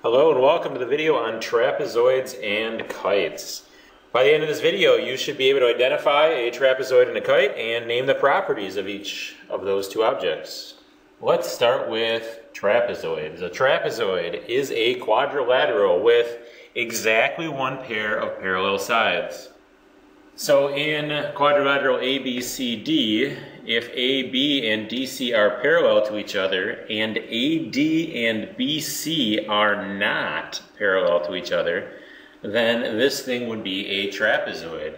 Hello and welcome to the video on trapezoids and kites. By the end of this video, you should be able to identify a trapezoid and a kite and name the properties of each of those two objects. Let's start with trapezoids. A trapezoid is a quadrilateral with exactly one pair of parallel sides. So in quadrilateral ABCD, if AB and DC are parallel to each other and AD and BC are not parallel to each other, then this thing would be a trapezoid.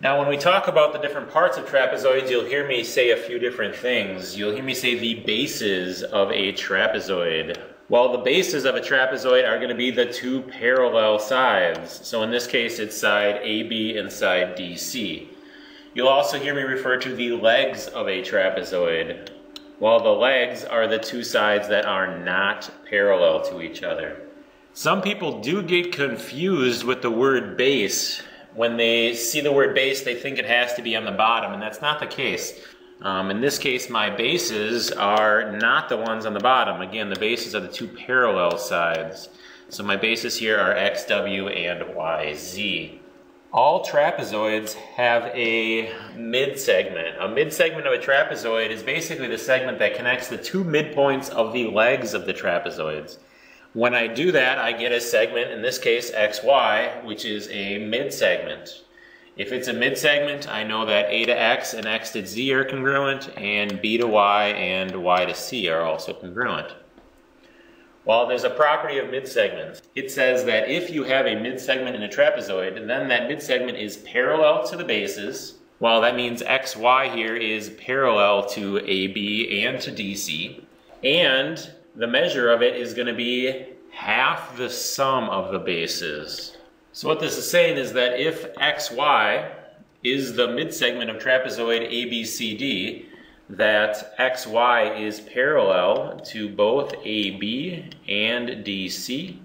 Now when we talk about the different parts of trapezoids, you'll hear me say a few different things. You'll hear me say the bases of a trapezoid. Well, the bases of a trapezoid are going to be the two parallel sides. So in this case, it's side AB and side DC. You'll also hear me refer to the legs of a trapezoid. Well, the legs are the two sides that are not parallel to each other. Some people do get confused with the word base. When they see the word base, they think it has to be on the bottom, and that's not the case. In this case, my bases are not the ones on the bottom. Again, the bases are the two parallel sides. So my bases here are XW and YZ. All trapezoids have a mid-segment. A mid-segment of a trapezoid is basically the segment that connects the two midpoints of the legs of the trapezoids. When I do that, I get a segment, in this case XY, which is a mid-segment. If it's a mid-segment, I know that A to X and X to Z are congruent, and B to Y and Y to C are also congruent. Well, there's a property of mid-segments. It says that if you have a mid-segment in a trapezoid, then that mid-segment is parallel to the bases. Well, that means XY here is parallel to AB and to DC, and the measure of it is going to be half the sum of the bases. So what this is saying is that if XY is the midsegment of trapezoid ABCD, that XY is parallel to both AB and DC,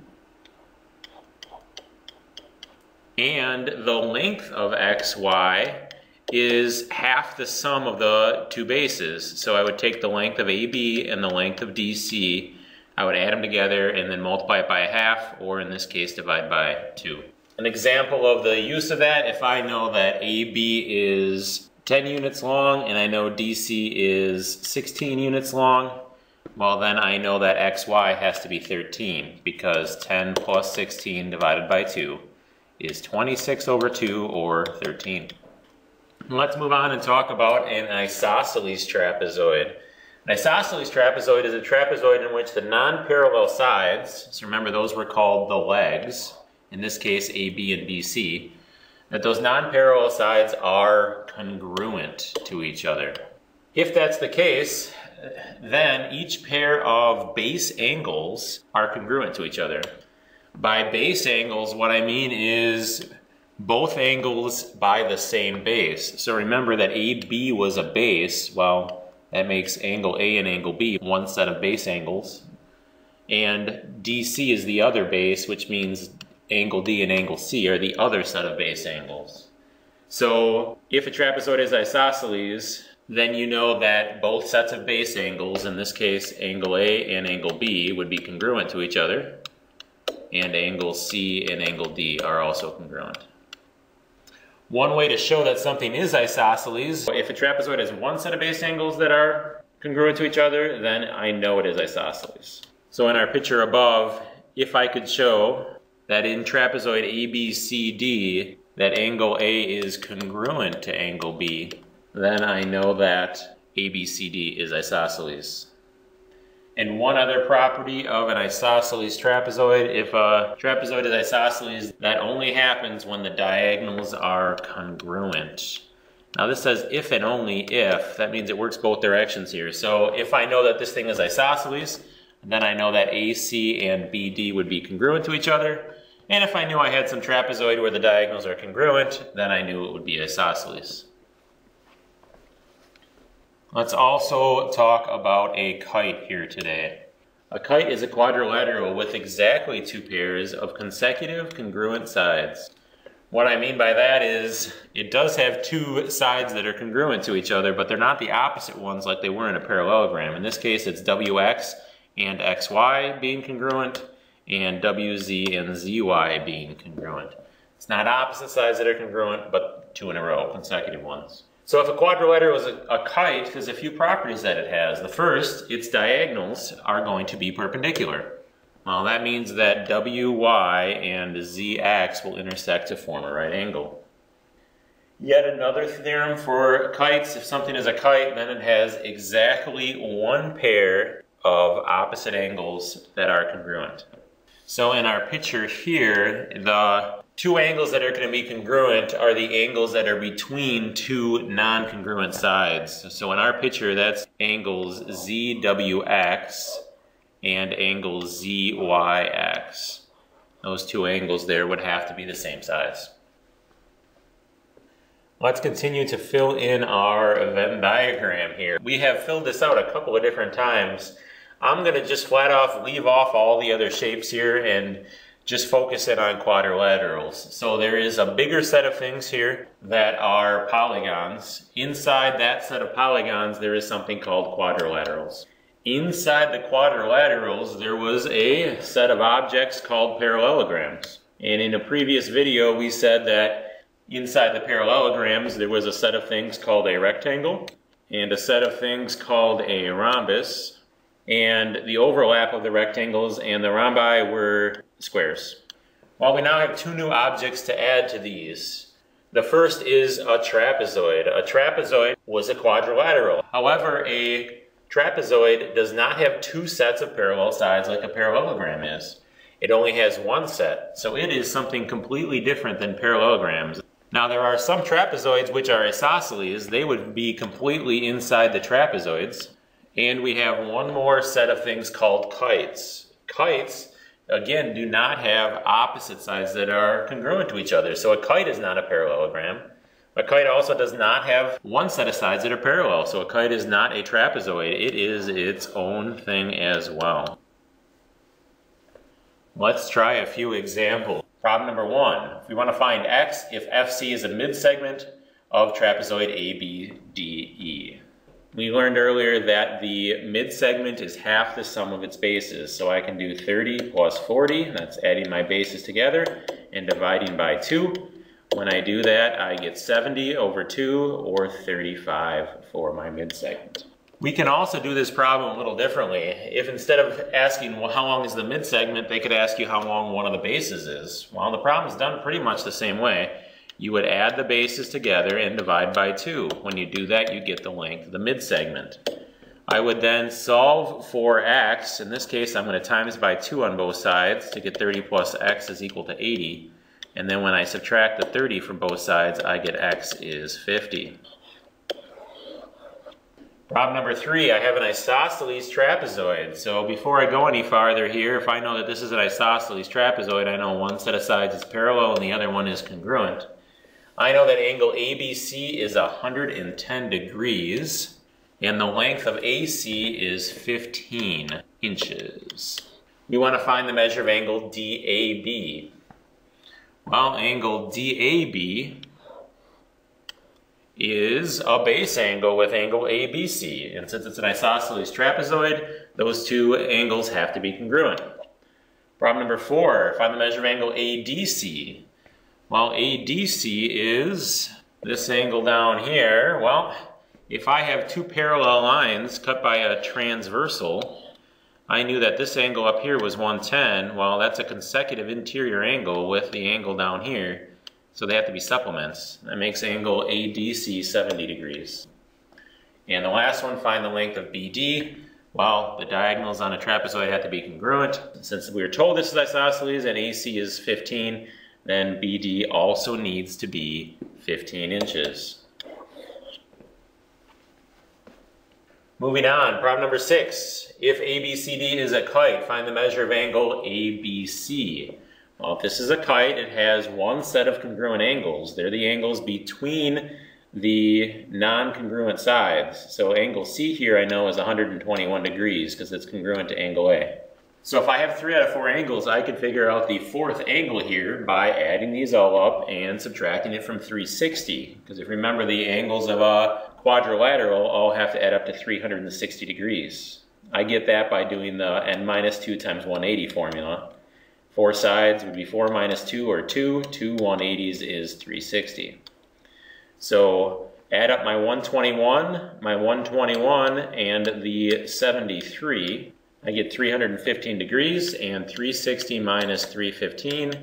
and the length of XY is half the sum of the two bases. So I would take the length of AB and the length of DC, I would add them together and then multiply it by a half, or in this case divide by 2. An example of the use of that, if I know that AB is 10 units long and I know DC is 16 units long, well then I know that XY has to be 13, because 10 plus 16 divided by 2 is 26 over 2, or 13. Let's move on and talk about an isosceles trapezoid. An isosceles trapezoid is a trapezoid in which the non-parallel sides, so remember those were called the legs, in this case AB and BC, that those non-parallel sides are congruent to each other. If that's the case, then each pair of base angles are congruent to each other. By base angles, what I mean is both angles by the same base. So remember that AB was a base. Well, that makes angle A and angle B one set of base angles. And DC is the other base, which means angle D and angle C are the other set of base angles. So if a trapezoid is isosceles, then you know that both sets of base angles, in this case angle A and angle B, would be congruent to each other, and angle C and angle D are also congruent. One way to show that something is isosceles, if a trapezoid has one set of base angles that are congruent to each other, then I know it is isosceles. So in our picture above, if I could show that in trapezoid ABCD, that angle A is congruent to angle B, then I know that ABCD is isosceles. And one other property of an isosceles trapezoid, if a trapezoid is isosceles, that only happens when the diagonals are congruent. Now this says if and only if, that means it works both directions here. So if I know that this thing is isosceles, then I know that AC and BD would be congruent to each other. And if I knew I had some trapezoid where the diagonals are congruent, then I knew it would be isosceles. Let's also talk about a kite here today. A kite is a quadrilateral with exactly two pairs of consecutive congruent sides. What I mean by that is it does have two sides that are congruent to each other, but they're not the opposite ones like they were in a parallelogram. In this case, it's WX and XY being congruent, and WZ and ZY being congruent. It's not opposite sides that are congruent, but two in a row, consecutive ones. So if a quadrilateral is a kite, there's a few properties that it has. The first, its diagonals are going to be perpendicular. Well, that means that WY and ZX will intersect to form a right angle. Yet another theorem for kites, if something is a kite, then it has exactly one pair of opposite angles that are congruent. So in our picture here, the two angles that are going to be congruent are the angles that are between two non-congruent sides. So in our picture, that's angles ZWX and angle ZYX. Those two angles there would have to be the same size. Let's continue to fill in our Venn diagram here. We have filled this out a couple of different times. I'm going to just flat off leave off all the other shapes here and just focus in on quadrilaterals. So there is a bigger set of things here that are polygons. Inside that set of polygons, there is something called quadrilaterals. Inside the quadrilaterals, there was a set of objects called parallelograms. And in a previous video, we said that inside the parallelograms, there was a set of things called a rectangle and a set of things called a rhombus. And the overlap of the rectangles and the rhombi were squares. Well, we now have two new objects to add to these. The first is a trapezoid. A trapezoid was a quadrilateral. However, a trapezoid does not have two sets of parallel sides like a parallelogram is. It only has one set. So it is something completely different than parallelograms. Now there are some trapezoids which are isosceles. They would be completely inside the trapezoids. And we have one more set of things called kites. Kites, again, do not have opposite sides that are congruent to each other. So a kite is not a parallelogram. A kite also does not have one set of sides that are parallel. So a kite is not a trapezoid. It is its own thing as well. Let's try a few examples. Problem number one, if we want to find x if FC is a midsegment of trapezoid ABDE. We learned earlier that the midsegment is half the sum of its bases. So I can do 30 plus 40, that's adding my bases together and dividing by 2. When I do that, I get 70 over 2 or 35 for my midsegment. We can also do this problem a little differently. If instead of asking, well, how long is the midsegment, they could ask you how long one of the bases is. Well, the problem is done pretty much the same way. You would add the bases together and divide by 2. When you do that, you get the length of the midsegment. I would then solve for x. In this case, I'm going to times by 2 on both sides to get 30 plus x is equal to 80. And then when I subtract the 30 from both sides, I get x is 50. Problem number 3, I have an isosceles trapezoid. So before I go any farther here, if I know that this is an isosceles trapezoid, I know one set of sides is parallel and the other one is congruent. I know that angle ABC is 110 degrees and the length of AC is 15 inches. We want to find the measure of angle DAB. Well, angle DAB is a base angle with angle ABC. And since it's an isosceles trapezoid, those two angles have to be congruent. Problem number 4, find the measure of angle ADC. Well, ADC is this angle down here. Well, if I have two parallel lines cut by a transversal, I knew that this angle up here was 110. Well, that's a consecutive interior angle with the angle down here. So they have to be supplements. That makes angle ADC 70 degrees. And the last one, find the length of BD. Well, the diagonals on a trapezoid have to be congruent. Since we were told this is isosceles and AC is 15, then BD also needs to be 15 inches. Moving on, problem number 6. If ABCD is a kite, find the measure of angle ABC. Well, if this is a kite, it has one set of congruent angles. They're the angles between the non-congruent sides. So angle C here I know is 121 degrees because it's congruent to angle A. So if I have 3 out of 4 angles, I can figure out the 4th angle here by adding these all up and subtracting it from 360. Because if you remember, the angles of a quadrilateral all have to add up to 360 degrees. I get that by doing the n minus 2 times 180 formula. 4 sides would be 4 minus 2 or 2. 2 180s is 360. So add up my 121, and the 73. I get 315 degrees, and 360 minus 315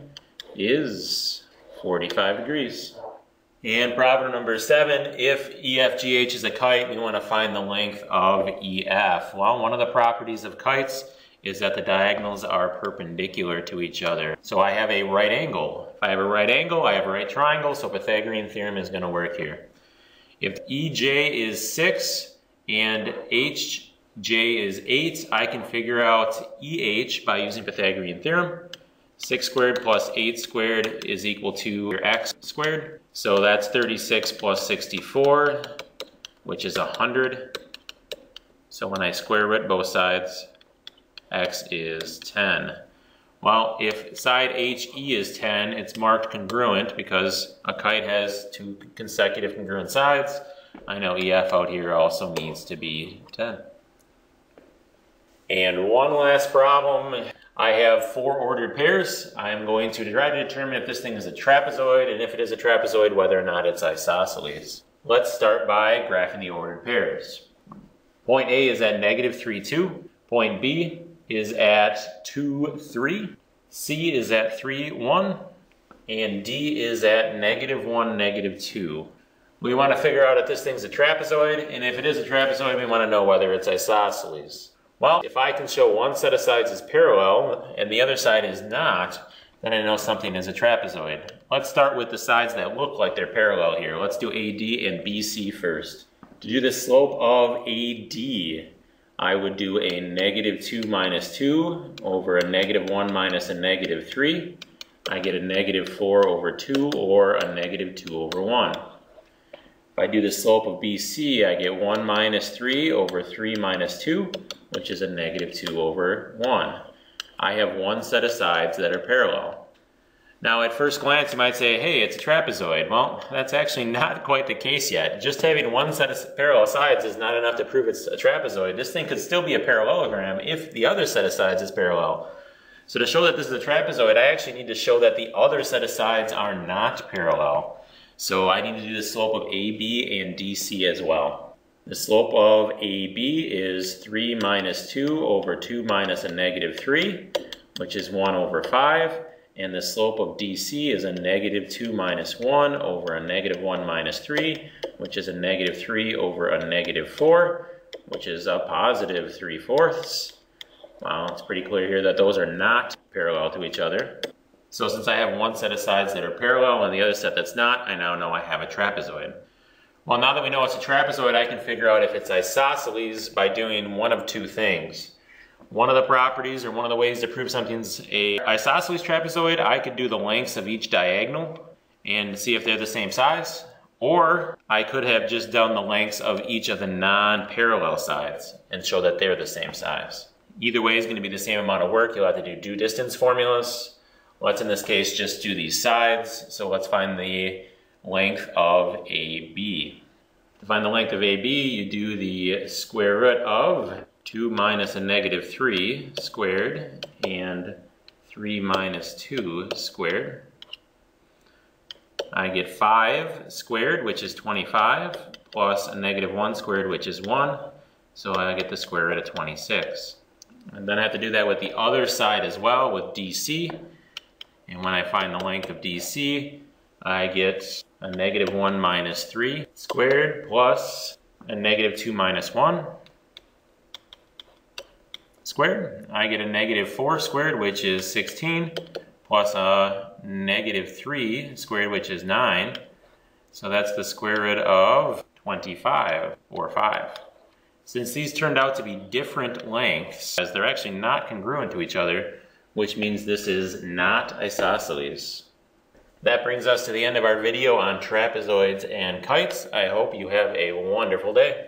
is 45 degrees. And problem number 7, if EFGH is a kite, we want to find the length of EF. Well, one of the properties of kites is that the diagonals are perpendicular to each other. So I have a right angle. If I have a right angle, I have a right triangle, so Pythagorean theorem is going to work here. If EJ is 6 and HJ is 8, I can figure out EH by using Pythagorean theorem. 6 squared plus 8 squared is equal to your x squared. So that's 36 plus 64, which is 100. So when I square root both sides, x is 10. Well, if side HE is 10, it's marked congruent because a kite has 2 consecutive congruent sides. I know EF out here also needs to be 10. And one last problem. I have 4 ordered pairs. I'm going to try to determine if this thing is a trapezoid, and if it is a trapezoid, whether or not it's isosceles. Let's start by graphing the ordered pairs. Point A is at -3, 2. Point B is at 2, 3. C is at 3, 1. And D is at -1, -2. We want to figure out if this thing's a trapezoid, and if it is a trapezoid, we want to know whether it's isosceles. Well, if I can show one set of sides is parallel and the other side is not, then I know something is a trapezoid. Let's start with the sides that look like they're parallel here. Let's do AD and BC first. To do the slope of AD, I would do a -2 minus 2 over a -1 minus a -3. I get a -4 over 2 or a -2 over 1. If I do the slope of BC, I get 1 minus 3 over 3 minus 2, which is a -2 over 1. I have one set of sides that are parallel. Now at first glance you might say, hey, it's a trapezoid. Well, that's actually not quite the case yet. Just having one set of parallel sides is not enough to prove it's a trapezoid. This thing could still be a parallelogram if the other set of sides is parallel. So to show that this is a trapezoid, I actually need to show that the other set of sides are not parallel. So I need to do the slope of AB and DC as well. The slope of AB is 3 minus 2 over 2 minus a -3, which is 1 over 5. And the slope of DC is a -2 minus 1 over a -1 minus 3, which is a -3 over a -4, which is a positive 3/4. Well, it's pretty clear here that those are not parallel to each other. So since I have one set of sides that are parallel and the other set that's not, I now know I have a trapezoid. Well, now that we know it's a trapezoid, I can figure out if it's isosceles by doing one of 2 things. One of the properties, or one of the ways to prove something's a isosceles trapezoid, I could do the lengths of each diagonal and see if they're the same size. Or I could have just done the lengths of each of the non-parallel sides and show that they're the same size. Either way is going to be the same amount of work. You'll have to do distance formulas. Let's in this case just do these sides. So let's find the length of AB. To find the length of AB, you do the square root of 2 minus a -3 squared and 3 minus 2 squared. I get 5 squared, which is 25, plus a -1 squared, which is 1. So I get the square root of 26. And then I have to do that with the other side as well, with DC. And when I find the length of DC, I get a -1 minus 3 squared plus a -2 minus 1 squared. I get a -4 squared, which is 16, plus a -3 squared, which is 9. So that's the square root of 25, or 5. Since these turned out to be different lengths, as they're actually not congruent to each other, which means this is not isosceles. That brings us to the end of our video on trapezoids and kites. I hope you have a wonderful day.